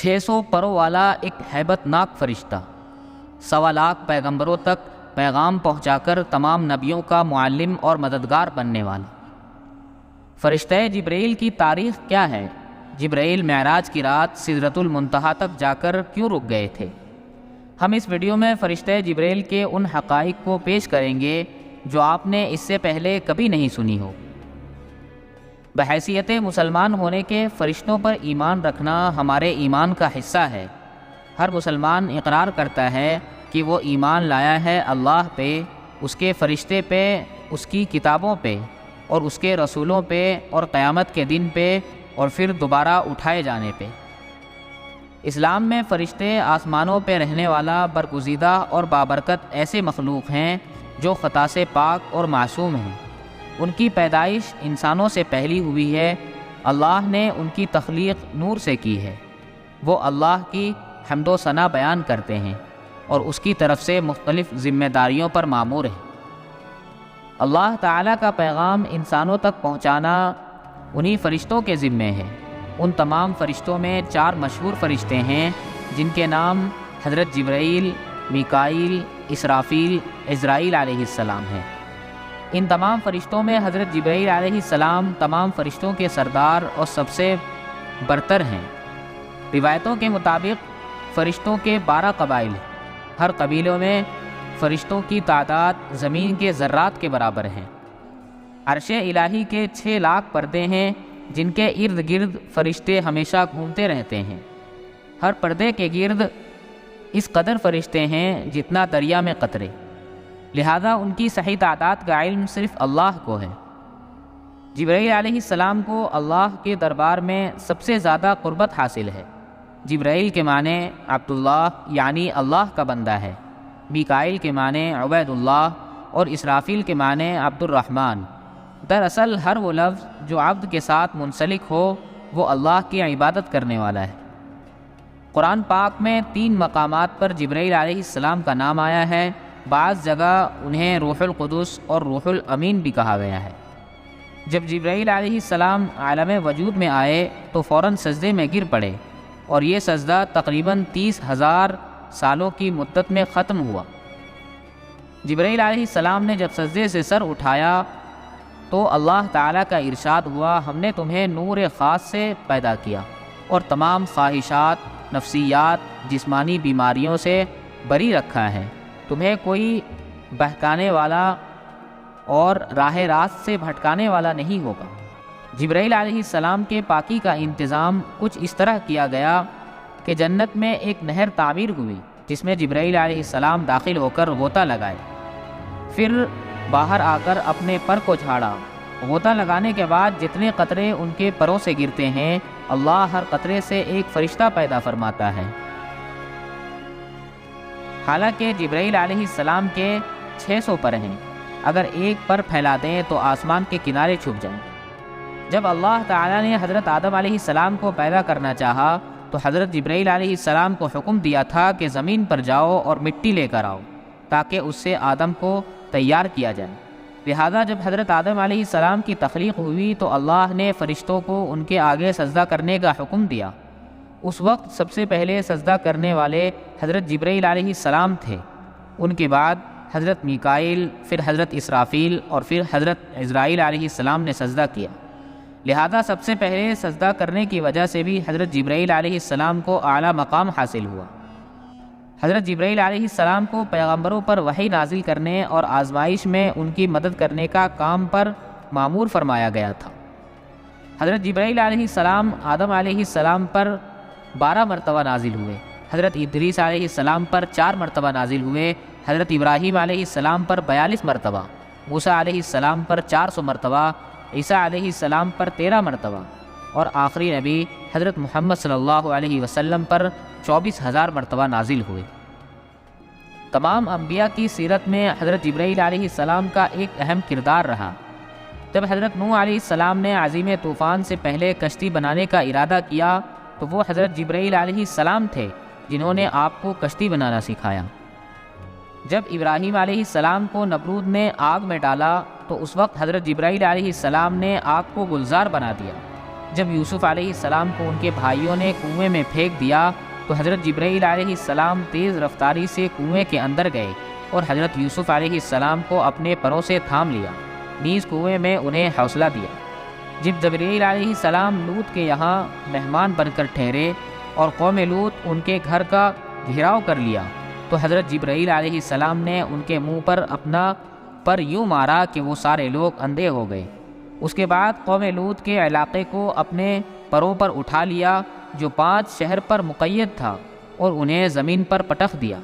600 پروں والا ایک ہیبت ناک فرشتہ، 1.25 لاکھ پیغمبروں تک پیغام پہنچا کر تمام نبیوں کا معلم اور مددگار بننے والا۔ فرشتہ جبرائیل کی تاریخ کیا ہے؟ جبرائیل معراج کی رات سدرۃ المنتہا تک جا کر کیوں رک گئے تھے؟ ہم اس ویڈیو میں فرشتہ جبرائیل کے ان حقائق کو پیش کریں گے جو آپ نے اس سے پہلے کبھی نہیں سنی ہو۔ بحیثیت مسلمان ہونے کے فرشتوں پر ایمان رکھنا ہمارے ایمان کا حصہ ہے۔ ہر مسلمان اقرار کرتا ہے کہ وہ ایمان لایا ہے اللہ پہ، اس کے فرشتے پہ، اس کی کتابوں پہ اور اس کے رسولوں پہ اور قیامت کے دن پہ اور پھر دوبارہ اٹھائے جانے پہ۔ اسلام میں فرشتے آسمانوں پہ رہنے والا برگزیدہ اور بابرکت ایسے مخلوق ہیں جو خطا سے پاک اور معصوم ہیں۔ ان کی پیدائش انسانوں سے پہلی ہوئی ہے۔ اللہ نے ان کی تخلیق نور سے کی ہے۔ وہ اللہ کی حمد و ثنا بیان کرتے ہیں اور اس کی طرف سے مختلف ذمہ داریوں پر مامور ہیں۔ اللہ تعالیٰ کا پیغام انسانوں تک پہنچانا انہی فرشتوں کے ذمے ہے۔ ان تمام فرشتوں میں 4 مشہور فرشتے ہیں جن کے نام حضرت جبرائیل، میکائیل، اسرافیل، عزرائیل علیہ السلام ہیں۔ ان تمام فرشتوں میں حضرت جبرائیل علیہ السلام تمام فرشتوں کے سردار اور سب سے برتر ہیں۔ روایتوں کے مطابق فرشتوں کے 12 قبائل ہیں۔ ہر قبیلوں میں فرشتوں کی تعداد زمین کے ذرات کے برابر ہیں۔ عرش الہی کے 6 لاکھ پردے ہیں جن کے ارد گرد فرشتے ہمیشہ گھومتے رہتے ہیں۔ ہر پردے کے گرد اس قدر فرشتے ہیں جتنا دریا میں قطرے، لہذا ان کی صحیح تعداد کا علم صرف اللہ کو ہے۔ جبرائیل علیہ السلام کو اللہ کے دربار میں سب سے زیادہ قربت حاصل ہے۔ جبرائیل کے معنی عبداللہ یعنی اللہ کا بندہ ہے، میکائیل کے معنی عبید اللہ اور اسرافیل کے معنی عبد الرحمن۔ دراصل ہر وہ لفظ جو عبد کے ساتھ منسلک ہو وہ اللہ کی عبادت کرنے والا ہے۔ قرآن پاک میں 3 مقامات پر جبرائیل علیہ السلام کا نام آیا ہے۔ بعض جگہ انہیں روح القدس اور روح الامین بھی کہا گیا ہے۔ جب جبرائیل علیہ السلام عالم وجود میں آئے تو فوراً سجدے میں گر پڑے اور یہ سجدہ تقریباً 30,000 سالوں کی مدت میں ختم ہوا۔ جبرائیل علیہ السلام نے جب سجدے سے سر اٹھایا تو اللہ تعالیٰ کا ارشاد ہوا، ہم نے تمہیں نور خاص سے پیدا کیا اور تمام خواہشات، نفسیات، جسمانی بیماریوں سے بری رکھا ہے۔ تمہیں کوئی بہکانے والا اور راہ راست سے بھٹکانے والا نہیں ہوگا۔ جبرائیل علیہ السلام کے پاکی کا انتظام کچھ اس طرح کیا گیا کہ جنت میں ایک نہر تعمیر ہوئی جس میں جبرائیل علیہ السلام داخل ہو کر غوطہ لگائے، پھر باہر آ کر اپنے پر کو جھاڑا۔ غوطہ لگانے کے بعد جتنے قطرے ان کے پروں سے گرتے ہیں اللہ ہر قطرے سے ایک فرشتہ پیدا فرماتا ہے۔ حالانکہ جبرائیل علیہ السلام کے 600 پر ہیں، اگر ایک پر پھیلا دیں تو آسمان کے کنارے چھپ جائیں۔ جب اللہ تعالیٰ نے حضرت آدم علیہ السلام کو پیدا کرنا چاہا تو حضرت جبرائیل علیہ السلام کو حکم دیا تھا کہ زمین پر جاؤ اور مٹی لے کر آؤ تاکہ اس سے آدم کو تیار کیا جائے۔ لہذا جب حضرت آدم علیہ السلام کی تخلیق ہوئی تو اللہ نے فرشتوں کو ان کے آگے سجدہ کرنے کا حکم دیا۔ اس وقت سب سے پہلے سجدہ کرنے والے حضرت جبرائیل علیہ السلام تھے، ان کے بعد حضرت میکائیل، پھر حضرت اسرافیل اور پھر حضرت عزرائیل علیہ السلام نے سجدہ کیا۔ لہذا سب سے پہلے سجدہ کرنے کی وجہ سے بھی حضرت جبرائیل علیہ السلام کو اعلیٰ مقام حاصل ہوا۔ حضرت جبرائیل علیہ السلام کو پیغمبروں پر وحی نازل کرنے اور آزمائش میں ان کی مدد کرنے کا کام پر مامور فرمایا گیا تھا۔ حضرت جبرائیل علیہ السلام آدم علیہ السلام پر 12 مرتبہ نازل ہوئے، حضرت ادریس علیہ السلام پر 4 مرتبہ نازل ہوئے، حضرت ابراہیم علیہ السلام پر 42 مرتبہ، موسیٰ علیہ السلام پر 400 مرتبہ، عیسیٰ علیہ السلام پر 13 مرتبہ اور آخری نبی حضرت محمد صلی اللہ علیہ وسلم پر 24,000 مرتبہ نازل ہوئے۔ تمام انبیاء کی سیرت میں حضرت جبرائیل علیہ السلام کا ایک اہم کردار رہا۔ جب حضرت نوح علیہ السلام نے عظیم طوفان سے پہلے کشتی بنانے کا ارادہ کیا تو وہ حضرت جبرائیل علیہ السلام تھے جنہوں نے آپ کو کشتی بنانا سکھایا۔ جب ابراہیم علیہ السلام کو نمرود نے آگ میں ڈالا تو اس وقت حضرت جبرائیل علیہ السلام نے آگ کو گلزار بنا دیا۔ جب یوسف علیہ السلام کو ان کے بھائیوں نے کنویں میں پھینک دیا تو حضرت جبرائیل علیہ السلام تیز رفتاری سے کنویں کے اندر گئے اور حضرت یوسف علیہ السلام کو اپنے پروں سے تھام لیا، نیز کنویں میں انہیں حوصلہ دیا۔ جب جبرائیل علیہ السلام لوط کے یہاں مہمان بن کر ٹھہرے اور قوم لوط ان کے گھر کا گھیراؤ کر لیا تو حضرت جبرائیل علیہ السلام نے ان کے منہ پر اپنا پر یوں مارا کہ وہ سارے لوگ اندھے ہو گئے۔ اس کے بعد قوم لوط کے علاقے کو اپنے پروں پر اٹھا لیا جو 5 شہر پر مقید تھا اور انہیں زمین پر پٹخ دیا۔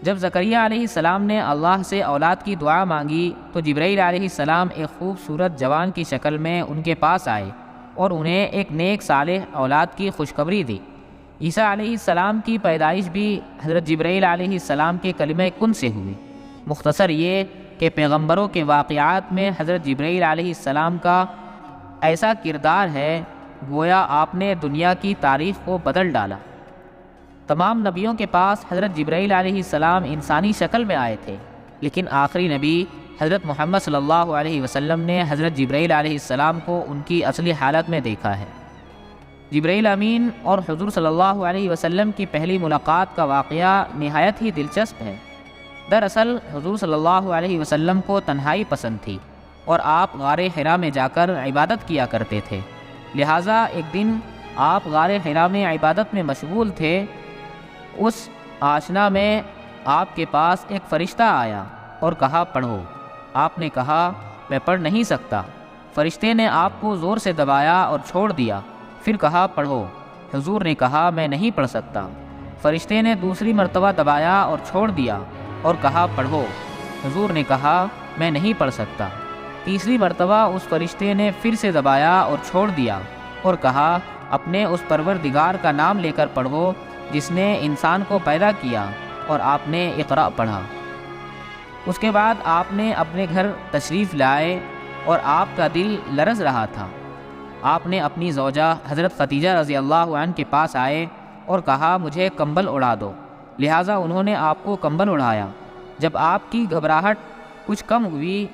جب زکریہ علیہ السلام نے اللہ سے اولاد کی دعا مانگی تو جبرائیل علیہ السلام ایک خوبصورت جوان کی شکل میں ان کے پاس آئے اور انہیں ایک نیک صالح اولاد کی خوشخبری دی۔ عیسیٰ علیہ السلام کی پیدائش بھی حضرت جبرائیل علیہ السلام کے کلمہ کن سے ہوئی۔ مختصر یہ کہ پیغمبروں کے واقعات میں حضرت جبرائیل علیہ السلام کا ایسا کردار ہے گویا آپ نے دنیا کی تاریخ کو بدل ڈالا۔ تمام نبیوں کے پاس حضرت جبرائیل علیہ السلام انسانی شکل میں آئے تھے، لیکن آخری نبی حضرت محمد صلی اللہ علیہ وسلم نے حضرت جبرائیل علیہ السلام کو ان کی اصلی حالت میں دیکھا ہے۔ جبرائیل امین اور حضور صلی اللہ علیہ وسلم کی پہلی ملاقات کا واقعہ نہایت ہی دلچسپ ہے۔ دراصل حضور صلی اللہ علیہ وسلم کو تنہائی پسند تھی اور آپ غار حرا میں جا کر عبادت کیا کرتے تھے، لہٰذا ایک دن آپ غار حرا میں عبادت میں مشغول تھے۔ اس آشنا میں آپ کے پاس ایک فرشتہ آیا اور کہا پڑھو۔ آپ نے کہا میں پڑھ نہیں سکتا۔ فرشتے نے آپ کو زور سے دبایا اور چھوڑ دیا، پھر کہا پڑھو۔ حضور نے کہا میں نہیں پڑھ سکتا۔ فرشتے نے دوسری مرتبہ دبایا اور چھوڑ دیا اور کہا پڑھو۔ حضور نے کہا میں نہیں پڑھ سکتا۔ تیسری مرتبہ اس فرشتے نے پھر سے دبایا اور چھوڑ دیا اور کہا اپنے اس پروردگار کا نام لے کر پڑھو جس نے انسان کو پیدا کیا، اور آپ نے اقرا پڑھا۔ اس کے بعد آپ نے اپنے گھر تشریف لائے اور آپ کا دل لرز رہا تھا۔ آپ نے اپنی زوجہ حضرت خدیجہ رضی اللہ عنہ کے پاس آئے اور کہا مجھے کمبل اڑا دو، لہٰذا انہوں نے آپ کو کمبل اڑایا۔ جب آپ کی گھبراہٹ کچھ کم ہوئی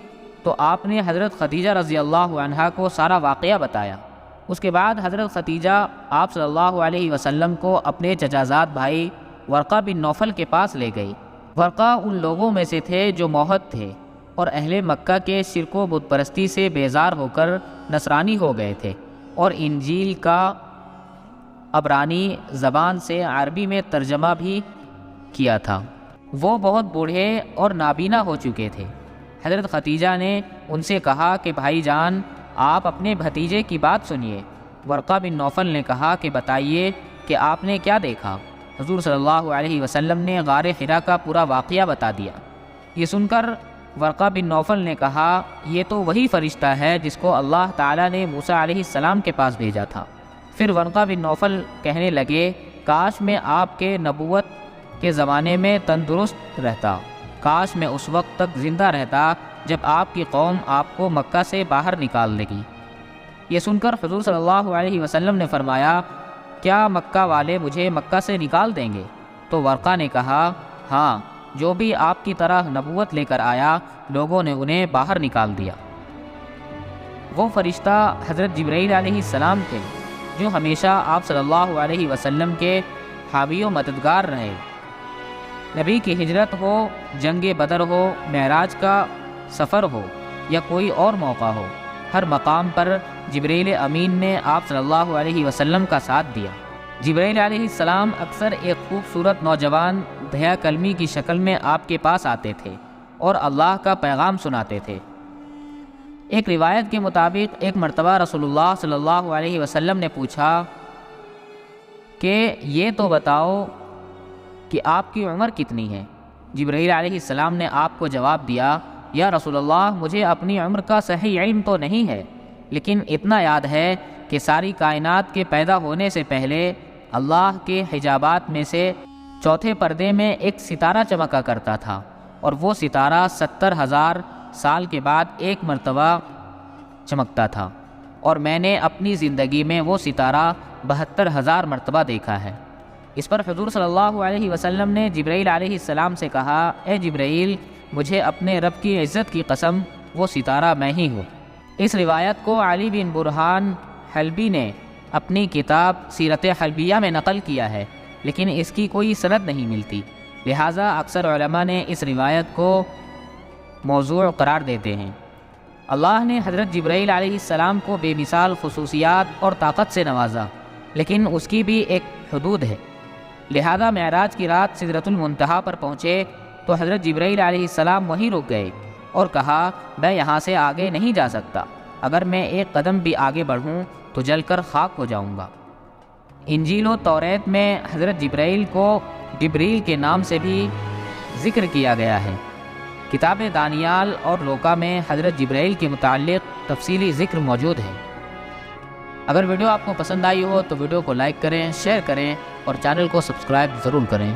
تو آپ نے حضرت خدیجہ رضی اللہ عنہا کو سارا واقعہ بتایا۔ اس کے بعد حضرت خدیجہ آپ صلی اللہ علیہ وسلم کو اپنے چچازاد بھائی ورقہ بن نوفل کے پاس لے گئی۔ ورقہ ان لوگوں میں سے تھے جو موحد تھے اور اہل مکہ کے شرک و بت پرستی سے بیزار ہو کر نصرانی ہو گئے تھے، اور انجیل کا عبرانی زبان سے عربی میں ترجمہ بھی کیا تھا۔ وہ بہت بوڑھے اور نابینا ہو چکے تھے۔ حضرت خدیجہ نے ان سے کہا کہ بھائی جان آپ اپنے بھتیجے کی بات سنیے۔ ورقہ بن نوفل نے کہا کہ بتائیے کہ آپ نے کیا دیکھا۔ حضور صلی اللہ علیہ وسلم نے غار حرا کا پورا واقعہ بتا دیا۔ یہ سن کر ورقہ بن نوفل نے کہا یہ تو وہی فرشتہ ہے جس کو اللہ تعالیٰ نے موسیٰ علیہ السلام کے پاس بھیجا تھا۔ پھر ورقہ بن نوفل کہنے لگے کاش میں آپ کے نبوت کے زمانے میں تندرست رہتا، کاش میں اس وقت تک زندہ رہتا جب آپ کی قوم آپ کو مکہ سے باہر نکال دے گی۔ یہ سن کر حضور صلی اللہ علیہ وسلم نے فرمایا کیا مکہ والے مجھے مکہ سے نکال دیں گے؟ تو ورقہ نے کہا ہاں، جو بھی آپ کی طرح نبوت لے کر آیا لوگوں نے انہیں باہر نکال دیا۔ وہ فرشتہ حضرت جبرائیل علیہ السلام تھے جو ہمیشہ آپ صلی اللہ علیہ وسلم کے حامی و مددگار رہے۔ نبی کی ہجرت ہو، جنگ بدر ہو، معراج کا سفر ہو یا کوئی اور موقع ہو، ہر مقام پر جبرائیل امین نے آپ صلی اللہ علیہ وسلم کا ساتھ دیا۔ جبرائیل علیہ السلام اکثر ایک خوبصورت نوجوان دھیا کلمی کی شکل میں آپ کے پاس آتے تھے اور اللہ کا پیغام سناتے تھے۔ ایک روایت کے مطابق ایک مرتبہ رسول اللہ صلی اللہ علیہ وسلم نے پوچھا کہ یہ تو بتاؤ کہ آپ کی عمر کتنی ہے؟ جبرائیل علیہ السلام نے آپ کو جواب دیا یا رسول اللہ مجھے اپنی عمر کا صحیح علم تو نہیں ہے، لیکن اتنا یاد ہے کہ ساری کائنات کے پیدا ہونے سے پہلے اللہ کے حجابات میں سے چوتھے پردے میں ایک ستارہ چمکا کرتا تھا، اور وہ ستارہ 70,000 سال کے بعد ایک مرتبہ چمکتا تھا، اور میں نے اپنی زندگی میں وہ ستارہ 72,000 مرتبہ دیکھا ہے۔ اس پر حضور صلی اللہ علیہ وسلم نے جبرائیل علیہ السلام سے کہا اے جبرائیل مجھے اپنے رب کی عزت کی قسم وہ ستارہ میں ہی ہوں۔ اس روایت کو علی بن برہان حلبی نے اپنی کتاب سیرت حلبیہ میں نقل کیا ہے، لیکن اس کی کوئی سند نہیں ملتی، لہٰذا اکثر علماء نے اس روایت کو موضوع قرار دیتے ہیں۔ اللہ نے حضرت جبرائیل علیہ السلام کو بے مثال خصوصیات اور طاقت سے نوازا، لیکن اس کی بھی ایک حدود ہے، لہذا معراج کی رات سدرۃ المنتہا پر پہنچے تو حضرت جبرائیل علیہ السلام وہیں رک گئے اور کہا میں یہاں سے آگے نہیں جا سکتا، اگر میں ایک قدم بھی آگے بڑھوں تو جل کر خاک ہو جاؤں گا۔ انجیل و توریت میں حضرت جبرائیل کو جبریل کے نام سے بھی ذکر کیا گیا ہے۔ کتاب دانیال اور لوکا میں حضرت جبرائیل کے متعلق تفصیلی ذکر موجود ہے۔ اگر ویڈیو آپ کو پسند آئی ہو تو ویڈیو کو لائک کریں، شیئر کریں اور چینل کو سبسکرائب ضرور کریں۔